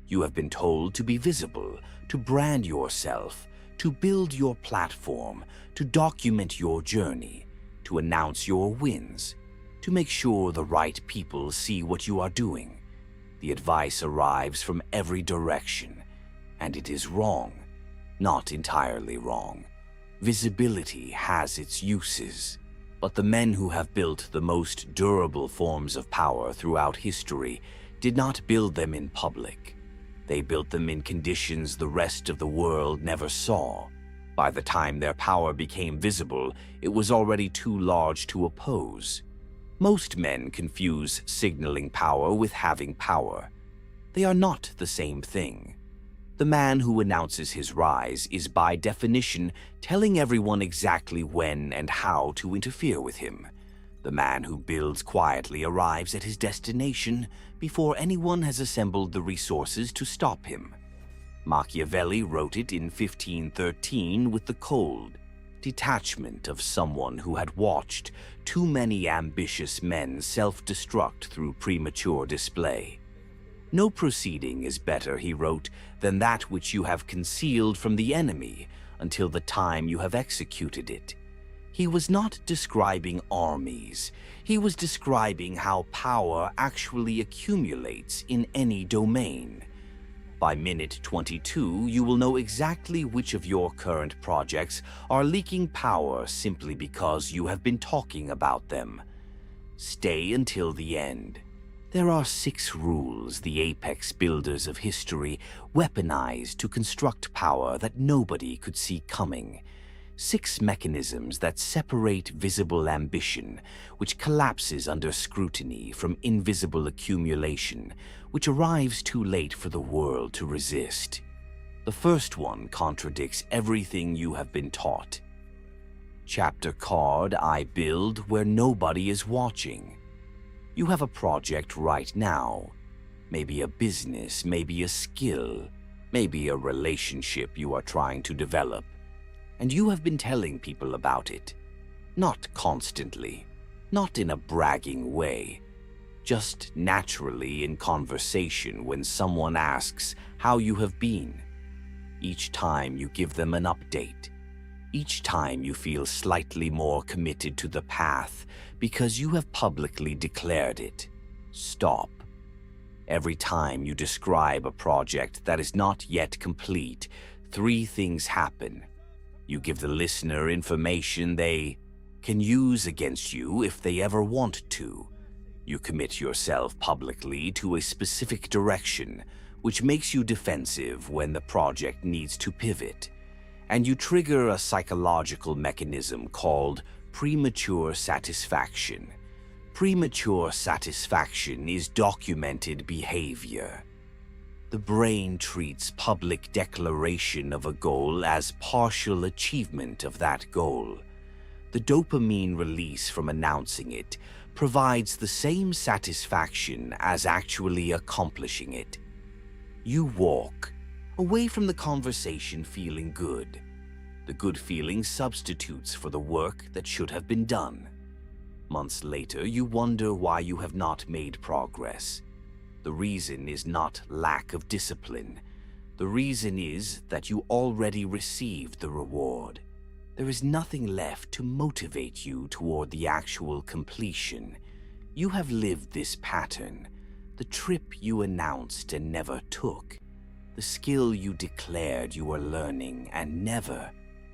You have been told to be visible, to brand yourself, to build your platform, to document your journey, to announce your wins, to make sure the right people see what you are doing. The advice arrives from every direction, and it is wrong, not entirely wrong. Visibility has its uses, but the men who have built the most durable forms of power throughout history did not build them in public. They built them in conditions the rest of the world never saw. By the time their power became visible, it was already too large to oppose. Most men confuse signaling power with having power. They are not the same thing. The man who announces his rise is by definition telling everyone exactly when and how to interfere with him. The man who builds quietly arrives at his destination before anyone has assembled the resources to stop him. Machiavelli wrote it in 1513 with the cold detachment of someone who had watched too many ambitious men self-destruct through premature display. No proceeding is better, he wrote, than that which you have concealed from the enemy until the time you have executed it. He was not describing armies. He was describing how power actually accumulates in any domain. By minute 22, you will know exactly which of your current projects are leaking power simply because you have been talking about them. Stay until the end. There are 6 rules the apex builders of history weaponized to construct power that nobody could see coming. 6 mechanisms that separate visible ambition, which collapses under scrutiny, from invisible accumulation, which arrives too late for the world to resist. The first one contradicts everything you have been taught. Chapter card I build where nobody is watching. You have a project right now. Maybe a business, maybe a skill, maybe a relationship you are trying to develop. And you have been telling people about it. Not constantly, not in a bragging way, just naturally in conversation when someone asks how you have been. Each time you give them an update. Each time you feel slightly more committed to the path because you have publicly declared it. Stop. Every time you describe a project that is not yet complete, 3 things happen. You give the listener information they can use against you if they ever want to. You commit yourself publicly to a specific direction, which makes you defensive when the project needs to pivot. And you trigger a psychological mechanism called premature satisfaction. Premature satisfaction is documented behavior. The brain treats public declaration of a goal as partial achievement of that goal. The dopamine release from announcing it provides the same satisfaction as actually accomplishing it. You walk away from the conversation feeling good. The good feeling substitutes for the work that should have been done. Months later, you wonder why you have not made progress. The reason is not lack of discipline. The reason is that you already received the reward. There is nothing left to motivate you toward the actual completion. You have lived this pattern, the trip you announced and never took, the skill you declared you were learning and never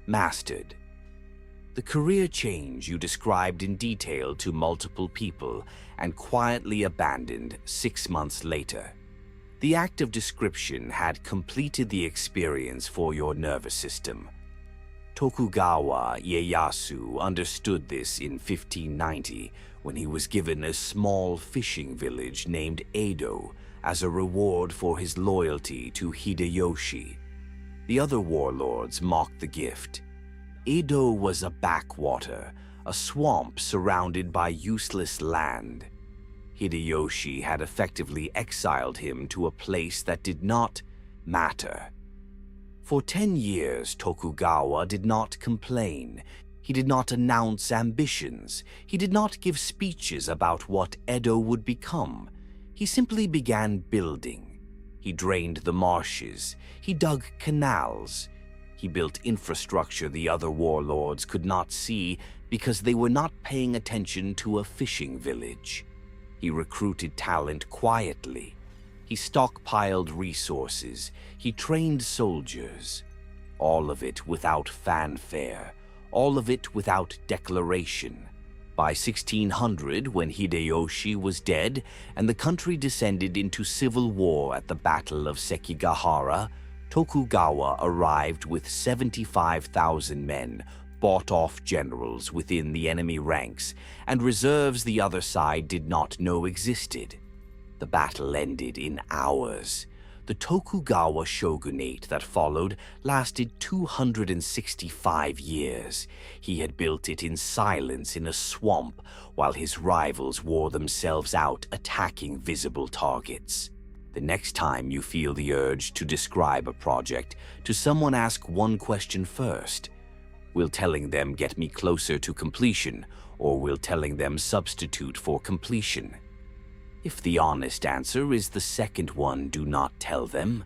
mastered. The career change you described in detail to multiple people and quietly abandoned 6 months later. The act of description had completed the experience for your nervous system. Tokugawa Ieyasu understood this in 1590 when he was given a small fishing village named Edo as a reward for his loyalty to Hideyoshi. The other warlords mocked the gift. Edo was a backwater, a swamp surrounded by useless land. Hideyoshi had effectively exiled him to a place that did not matter. For 10 years, Tokugawa did not complain. He did not announce ambitions. He did not give speeches about what Edo would become. He simply began building. He drained the marshes. He dug canals. He built infrastructure the other warlords could not see because they were not paying attention to a fishing village. He recruited talent quietly. He stockpiled resources. He trained soldiers. All of it without fanfare. All of it without declaration. By 1600, when Hideyoshi was dead and the country descended into civil war at the Battle of Sekigahara, Tokugawa arrived with 75,000 men, bought-off generals within the enemy ranks, and reserves the other side did not know existed. The battle ended in hours. The Tokugawa shogunate that followed lasted 265 years. He had built it in silence in a swamp, while his rivals wore themselves out attacking visible targets. The next time you feel the urge to describe a project to someone, ask one question first. Will telling them get me closer to completion, or will telling them substitute for completion? If the honest answer is the second one, do not tell them.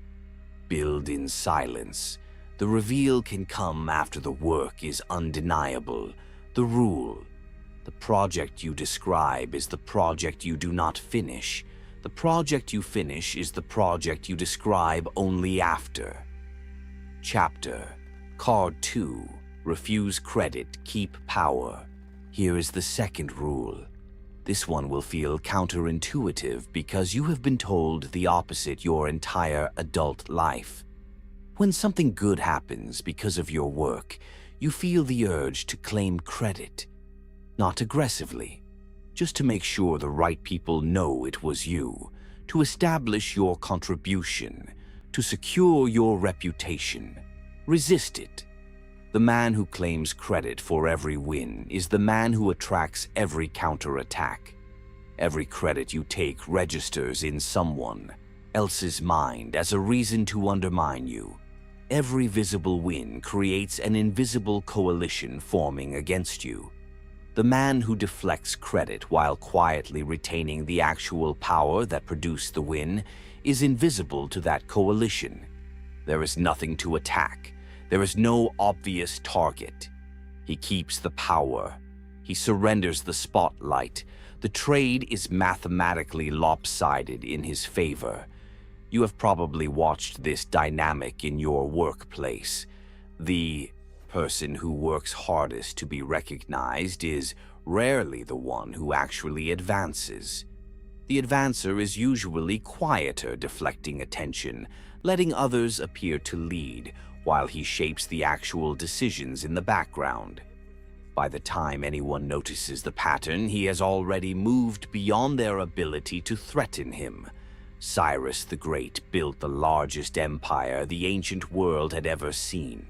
Build in silence. The reveal can come after the work is undeniable. The rule: the project you describe is the project you do not finish. The project you finish is the project you describe only after. Chapter Card 2. Refuse credit, keep power. Here is the second rule. This one will feel counterintuitive because you have been told the opposite your entire adult life. When something good happens because of your work, you feel the urge to claim credit. Not aggressively, just to make sure the right people know it was you, to establish your contribution, to secure your reputation. Resist it. The man who claims credit for every win is the man who attracts every counterattack. Every credit you take registers in someone else's mind as a reason to undermine you. Every visible win creates an invisible coalition forming against you. The man who deflects credit while quietly retaining the actual power that produced the win is invisible to that coalition. There is nothing to attack. There is no obvious target. He keeps the power. He surrenders the spotlight. The trade is mathematically lopsided in his favor. You have probably watched this dynamic in your workplace. The person who works hardest to be recognized is rarely the one who actually advances. The advancer is usually quieter, deflecting attention, letting others appear to lead, while he shapes the actual decisions in the background. By the time anyone notices the pattern, he has already moved beyond their ability to threaten him. Cyrus the Great built the largest empire the ancient world had ever seen.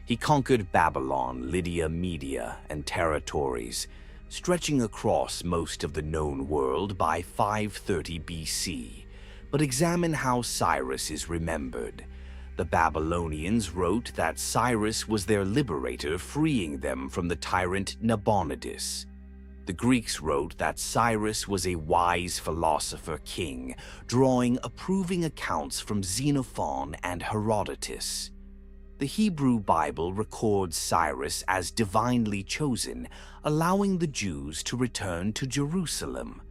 He conquered Babylon, Lydia, Media, and territories, stretching across most of the known world by 530 BC. But examine how Cyrus is remembered. The Babylonians wrote that Cyrus was their liberator, freeing them from the tyrant Nabonidus. The Greeks wrote that Cyrus was a wise philosopher king, drawing approving accounts from Xenophon and Herodotus. The Hebrew Bible records Cyrus as divinely chosen, allowing the Jews to return to Jerusalem.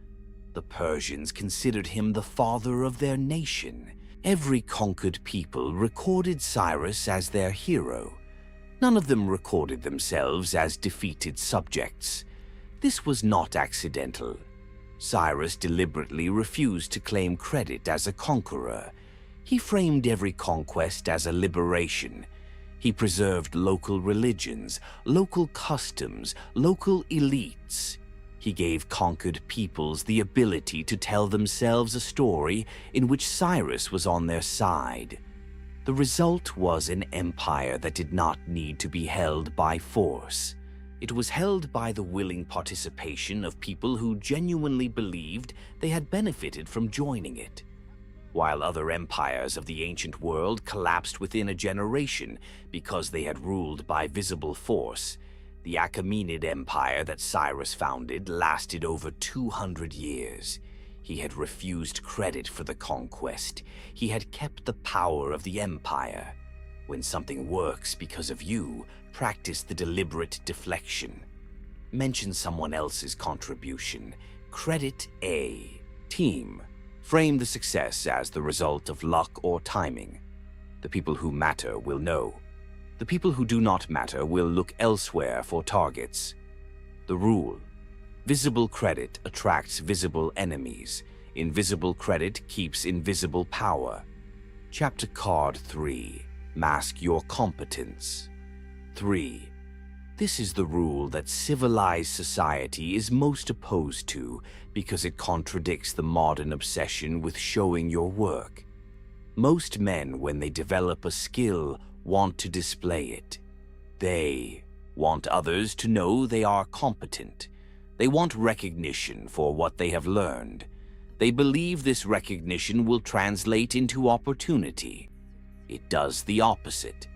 The Persians considered him the father of their nation. Every conquered people recorded Cyrus as their hero. None of them recorded themselves as defeated subjects. This was not accidental. Cyrus deliberately refused to claim credit as a conqueror. He framed every conquest as a liberation. He preserved local religions, local customs, local elites. He gave conquered peoples the ability to tell themselves a story in which Cyrus was on their side. The result was an empire that did not need to be held by force. It was held by the willing participation of people who genuinely believed they had benefited from joining it. While other empires of the ancient world collapsed within a generation because they had ruled by visible force, the Achaemenid Empire that Cyrus founded lasted over 200 years. He had refused credit for the conquest. He had kept the power of the empire. When something works because of you, practice the deliberate deflection. Mention someone else's contribution. Credit a team. Frame the success as the result of luck or timing. The people who matter will know. The people who do not matter will look elsewhere for targets. The rule: visible credit attracts visible enemies. Invisible credit keeps invisible power. Chapter Card 3. Mask your competence. 3. This is the rule that civilized society is most opposed to because it contradicts the modern obsession with showing your work. Most men, when they develop a skill, want to display it. They want others to know they are competent. They want recognition for what they have learned. They believe this recognition will translate into opportunity. It does the opposite.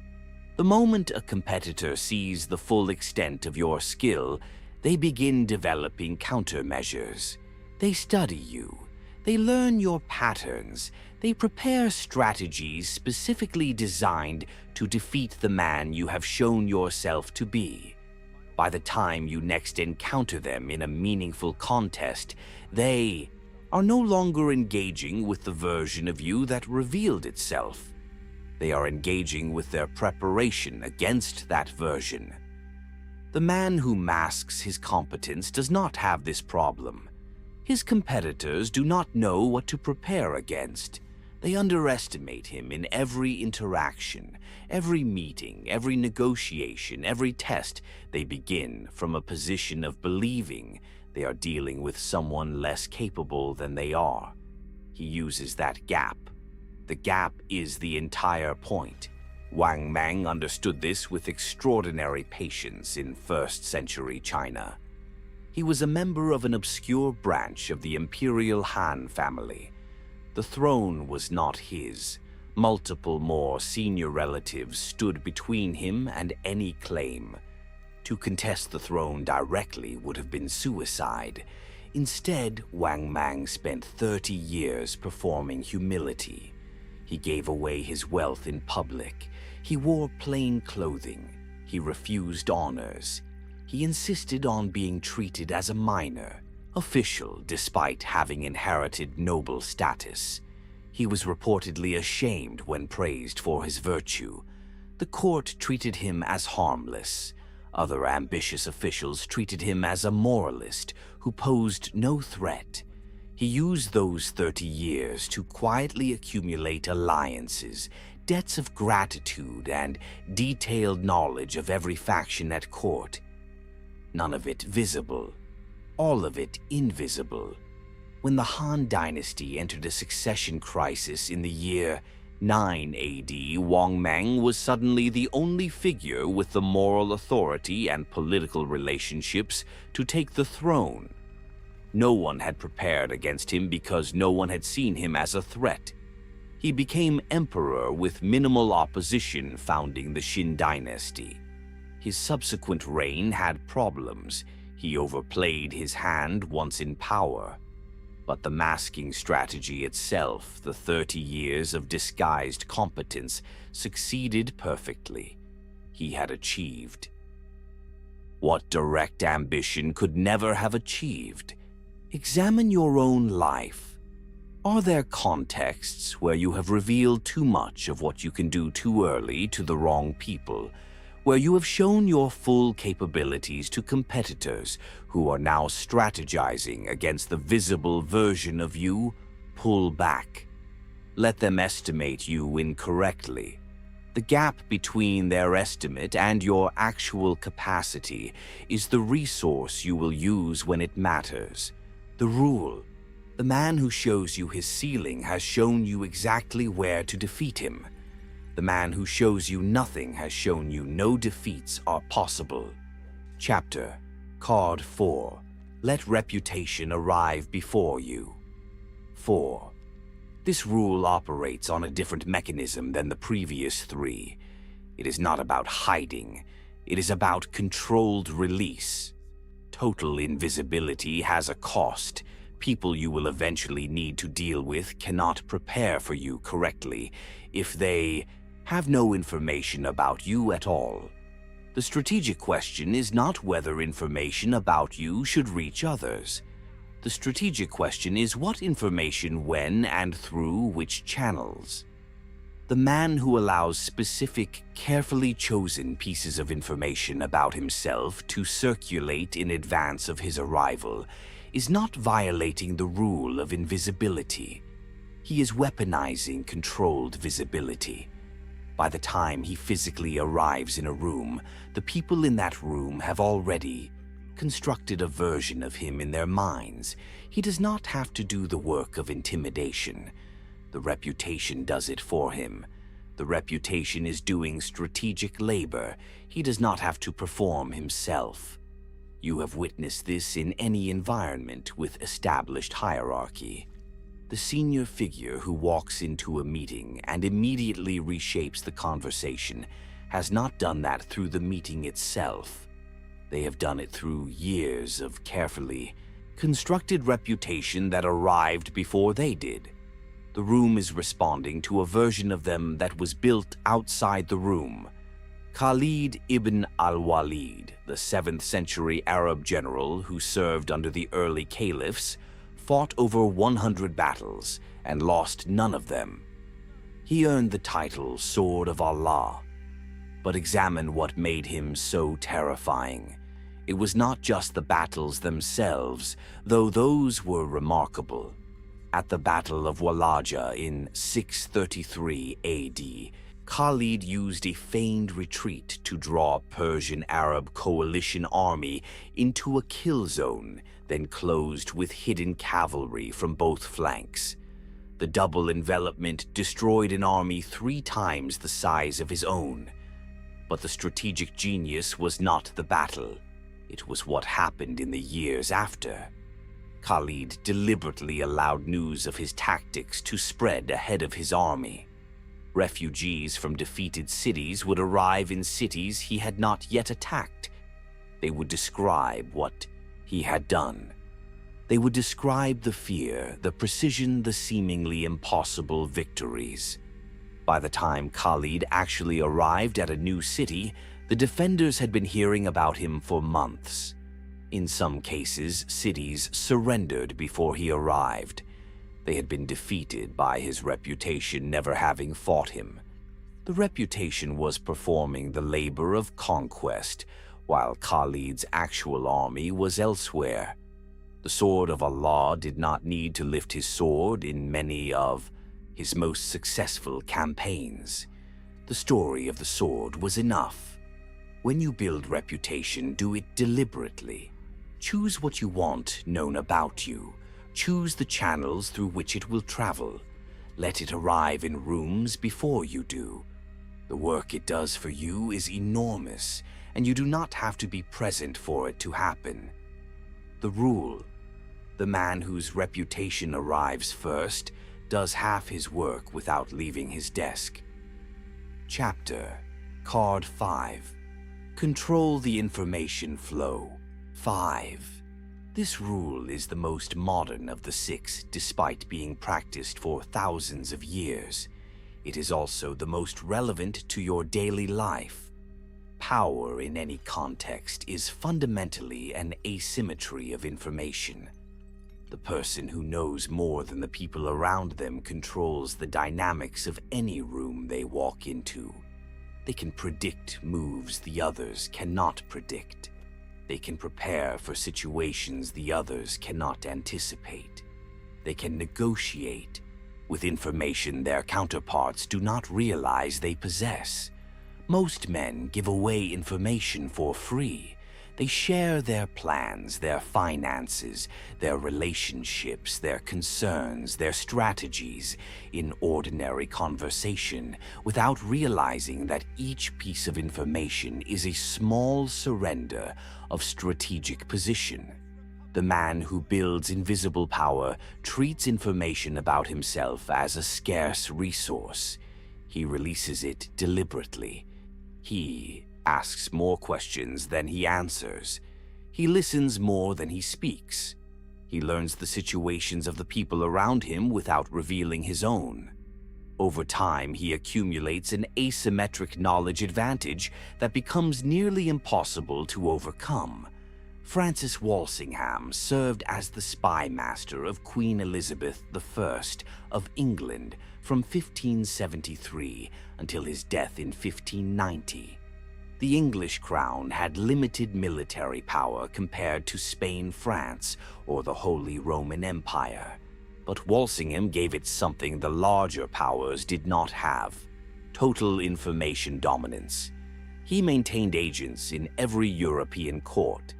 The moment a competitor sees the full extent of your skill, they begin developing countermeasures. They study you. They learn your patterns. They prepare strategies specifically designed to defeat the man you have shown yourself to be. By the time you next encounter them in a meaningful contest, they are no longer engaging with the version of you that revealed itself. They are engaging with their preparation against that version. The man who masks his competence does not have this problem. His competitors do not know what to prepare against. They underestimate him in every interaction, every meeting, every negotiation, every test. They begin from a position of believing they are dealing with someone less capable than they are. He uses that gap. The gap is the entire point. Wang Mang understood this with extraordinary patience in 1st century China. He was a member of an obscure branch of the imperial Han family. The throne was not his. Multiple more senior relatives stood between him and any claim. To contest the throne directly would have been suicide. Instead, Wang Mang spent 30 years performing humility. He gave away his wealth in public. He wore plain clothing. He refused honors. He insisted on being treated as a minor, official despite having inherited noble status. He was reportedly ashamed when praised for his virtue. The court treated him as harmless. Other ambitious officials treated him as a moralist who posed no threat. He used those 30 years to quietly accumulate alliances, debts of gratitude, and detailed knowledge of every faction at court. None of it visible, all of it invisible. When the Han dynasty entered a succession crisis in the year 9 AD, Wang Mang was suddenly the only figure with the moral authority and political relationships to take the throne. No one had prepared against him because no one had seen him as a threat. He became emperor with minimal opposition, founding the Qin dynasty. His subsequent reign had problems. He overplayed his hand once in power. But the masking strategy itself, the 30 years of disguised competence, succeeded perfectly. He had achieved what direct ambition could never have achieved. Examine your own life. Are there contexts where you have revealed too much of what you can do too early to the wrong people, where you have shown your full capabilities to competitors who are now strategizing against the visible version of you? Pull back. Let them estimate you incorrectly. The gap between their estimate and your actual capacity is the resource you will use when it matters. The rule: the man who shows you his ceiling has shown you exactly where to defeat him. The man who shows you nothing has shown you no defeats are possible. Chapter Card 4. Let reputation arrive before you. 4. This rule operates on a different mechanism than the previous 3. It is not about hiding. It is about controlled release. Total invisibility has a cost. people you will eventually need to deal with cannot prepare for you correctly if they have no information about you at all. The strategic question is not whether information about you should reach others. The strategic question is what information, when, and through which channels. The man who allows specific, carefully chosen pieces of information about himself to circulate in advance of his arrival is not violating the rule of invisibility. He is weaponizing controlled visibility. By the time he physically arrives in a room, the people in that room have already constructed a version of him in their minds. He does not have to do the work of intimidation. The reputation does it for him. The reputation is doing strategic labor. He does not have to perform himself. You have witnessed this in any environment with established hierarchy. The senior figure who walks into a meeting and immediately reshapes the conversation has not done that through the meeting itself. They have done it through years of carefully constructed reputation that arrived before they did. The room is responding to a version of them that was built outside the room. Khalid ibn al-Walid, the 7th century Arab general who served under the early caliphs, fought over 100 battles and lost none of them. He earned the title Sword of Allah. But examine what made him so terrifying. It was not just the battles themselves, though those were remarkable. At the Battle of Walaja in 633 AD, Khalid used a feigned retreat to draw a Persian-Arab coalition army into a kill zone, then closed with hidden cavalry from both flanks. The double envelopment destroyed an army 3 times the size of his own. But the strategic genius was not the battle. It was what happened in the years after. Khalid deliberately allowed news of his tactics to spread ahead of his army. Refugees from defeated cities would arrive in cities he had not yet attacked. They would describe what he had done. They would describe the fear, the precision, the seemingly impossible victories. By the time Khalid actually arrived at a new city, the defenders had been hearing about him for months. In some cases, cities surrendered before he arrived. They had been defeated by his reputation never having fought him. The reputation was performing the labor of conquest, while Khalid's actual army was elsewhere. The Sword of Allah did not need to lift his sword in many of his most successful campaigns. The story of the sword was enough. When you build reputation, do it deliberately. Choose what you want known about you. Choose the channels through which it will travel. Let it arrive in rooms before you do. The work it does for you is enormous, and you do not have to be present for it to happen. The rule: the man whose reputation arrives first does half his work without leaving his desk. Chapter Card 5. Control the information flow. 5. This rule is the most modern of the 6, despite being practiced for thousands of years. It is also the most relevant to your daily life. Power in any context is fundamentally an asymmetry of information. The person who knows more than the people around them controls the dynamics of any room they walk into. They can predict moves the others cannot predict. They can prepare for situations the others cannot anticipate. They can negotiate with information their counterparts do not realize they possess. Most men give away information for free. They share their plans, their finances, their relationships, their concerns, their strategies in ordinary conversation without realizing that each piece of information is a small surrender of strategic position. The man who builds invisible power treats information about himself as a scarce resource. He releases it deliberately. He asks more questions than he answers. He listens more than he speaks. He learns the situations of the people around him without revealing his own. Over time, he accumulates an asymmetric knowledge advantage that becomes nearly impossible to overcome. Francis Walsingham served as the spy master of Queen Elizabeth I of England from 1573 until his death in 1590. The English crown had limited military power compared to Spain, France, or the Holy Roman Empire. But Walsingham gave it something the larger powers did not have: total information dominance. He maintained agents in every European court.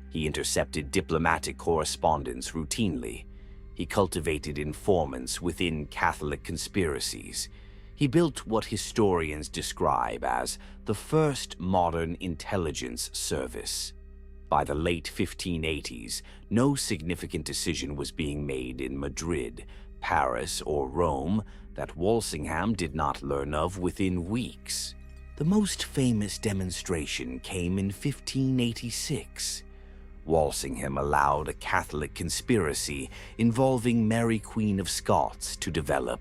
He intercepted diplomatic correspondence routinely. He cultivated informants within Catholic conspiracies. He built what historians describe as the first modern intelligence service. By the late 1580s, no significant decision was being made in Madrid, Paris, or Rome that Walsingham did not learn of within weeks. The most famous demonstration came in 1586. Walsingham allowed a Catholic conspiracy involving Mary Queen of Scots to develop.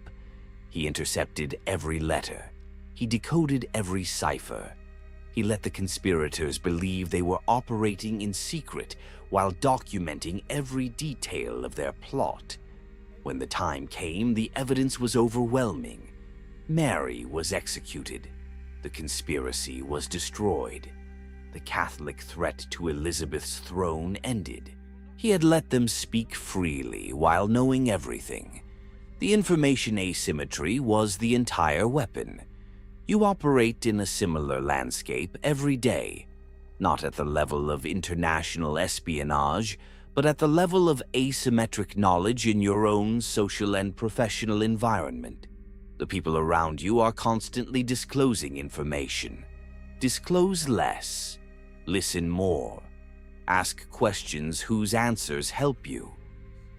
He intercepted every letter. He decoded every cipher. He let the conspirators believe they were operating in secret while documenting every detail of their plot. When the time came, the evidence was overwhelming. Mary was executed. The conspiracy was destroyed. The Catholic threat to Elizabeth's throne ended. He had let them speak freely while knowing everything. The information asymmetry was the entire weapon. You operate in a similar landscape every day, not at the level of international espionage, but at the level of asymmetric knowledge in your own social and professional environment. The people around you are constantly disclosing information. Disclose less. Listen more. Ask questions whose answers help you.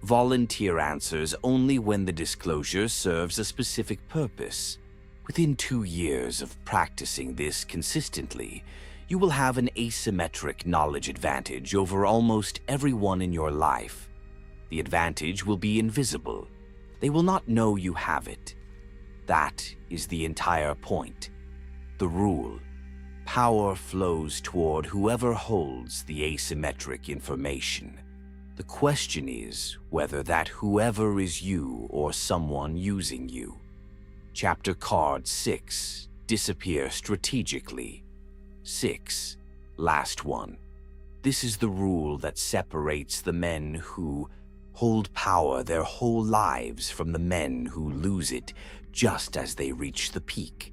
Volunteer answers only when the disclosure serves a specific purpose. Within 2 years of practicing this consistently, you will have an asymmetric knowledge advantage over almost everyone in your life. The advantage will be invisible. They will not know you have it. That is the entire point. The rule: power flows toward whoever holds the asymmetric information. The question is whether that whoever is you or someone using you. Chapter Card 6. Disappear strategically. 6. Last one. This is the rule that separates the men who hold power their whole lives from the men who lose it just as they reach the peak.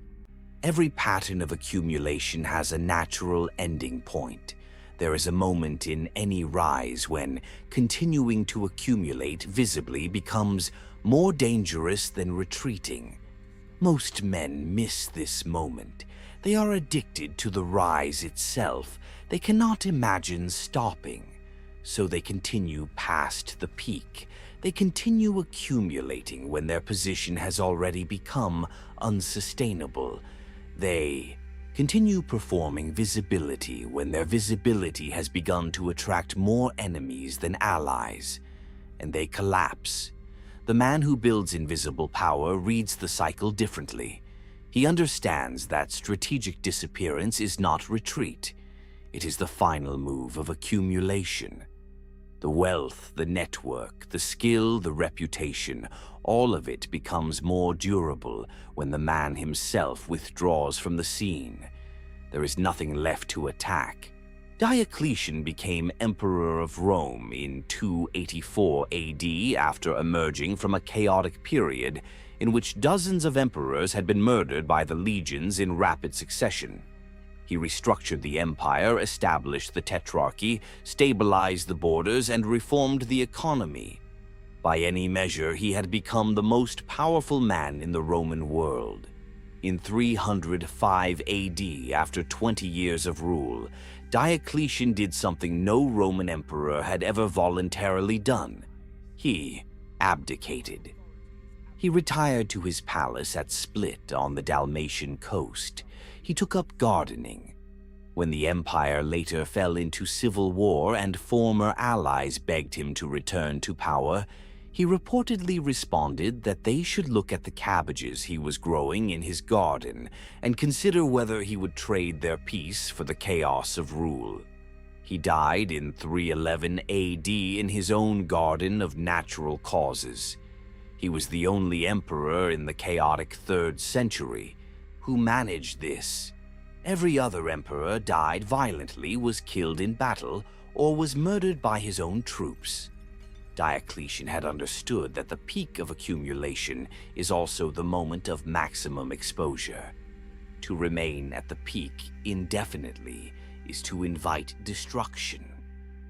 Every pattern of accumulation has a natural ending point. There is a moment in any rise when continuing to accumulate visibly becomes more dangerous than retreating. Most men miss this moment. They are addicted to the rise itself. They cannot imagine stopping. So they continue past the peak. They continue accumulating when their position has already become unsustainable. They continue performing visibility when their visibility has begun to attract more enemies than allies. And they collapse. The man who builds invisible power reads the cycle differently. He understands that strategic disappearance is not retreat. It is the final move of accumulation. The wealth, the network, the skill, the reputation, all of it becomes more durable when the man himself withdraws from the scene. There is nothing left to attack. Diocletian became Emperor of Rome in 284 AD after emerging from a chaotic period in which dozens of emperors had been murdered by the legions in rapid succession. He restructured the empire, established the tetrarchy, stabilized the borders, and reformed the economy. By any measure, he had become the most powerful man in the Roman world. In 305 AD, after 20 years of rule, Diocletian did something no Roman emperor had ever voluntarily done. He abdicated. He retired to his palace at Split on the Dalmatian coast. He took up gardening. When the empire later fell into civil war and former allies begged him to return to power, he reportedly responded that they should look at the cabbages he was growing in his garden and consider whether he would trade their peace for the chaos of rule. He died in 311 AD in his own garden of natural causes. He was the only emperor in the chaotic 3rd century who managed this. Every other emperor died violently, was killed in battle, or was murdered by his own troops. Diocletian had understood that the peak of accumulation is also the moment of maximum exposure. To remain at the peak indefinitely is to invite destruction.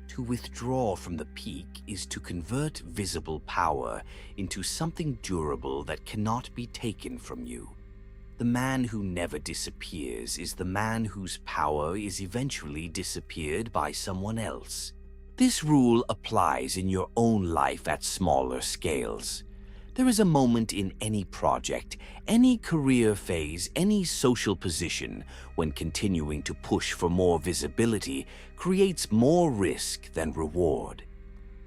To withdraw from the peak is to convert visible power into something durable that cannot be taken from you. The man who never disappears is the man whose power is eventually disappeared by someone else. This rule applies in your own life at smaller scales. There is a moment in any project, any career phase, any social position when continuing to push for more visibility creates more risk than reward.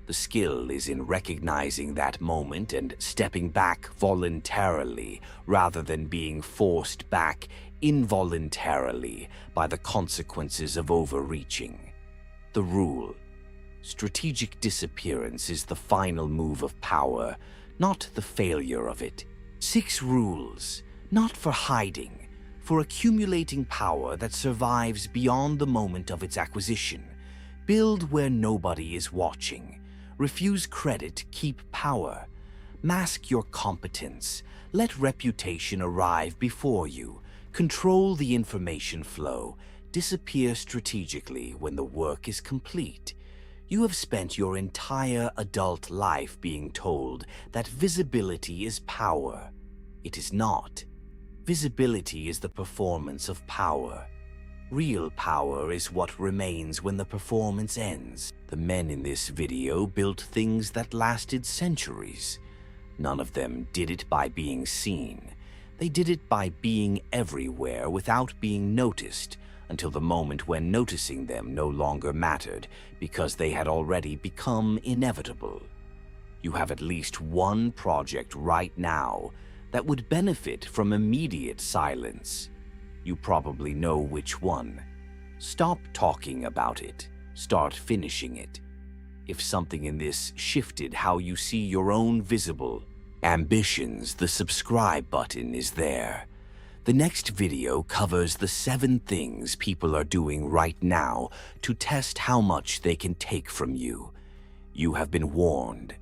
The skill is in recognizing that moment and stepping back voluntarily rather than being forced back involuntarily by the consequences of overreaching. The rule: strategic disappearance is the final move of power, not the failure of it. 6 rules, not for hiding, for accumulating power that survives beyond the moment of its acquisition. Build where nobody is watching. Refuse credit, keep power. Mask your competence. Let reputation arrive before you. Control the information flow. Disappear strategically when the work is complete. You have spent your entire adult life being told that visibility is power. It is not. Visibility is the performance of power. Real power is what remains when the performance ends. The men in this video built things that lasted centuries. None of them did it by being seen. They did it by being everywhere without being noticed, until the moment when noticing them no longer mattered because they had already become inevitable. You have at least one project right now that would benefit from immediate silence. You probably know which one. Stop talking about it. Start finishing it. If something in this shifted how you see your own visible ambitions, the subscribe button is there. The next video covers the 7 things people are doing right now to test how much they can take from you. You have been warned.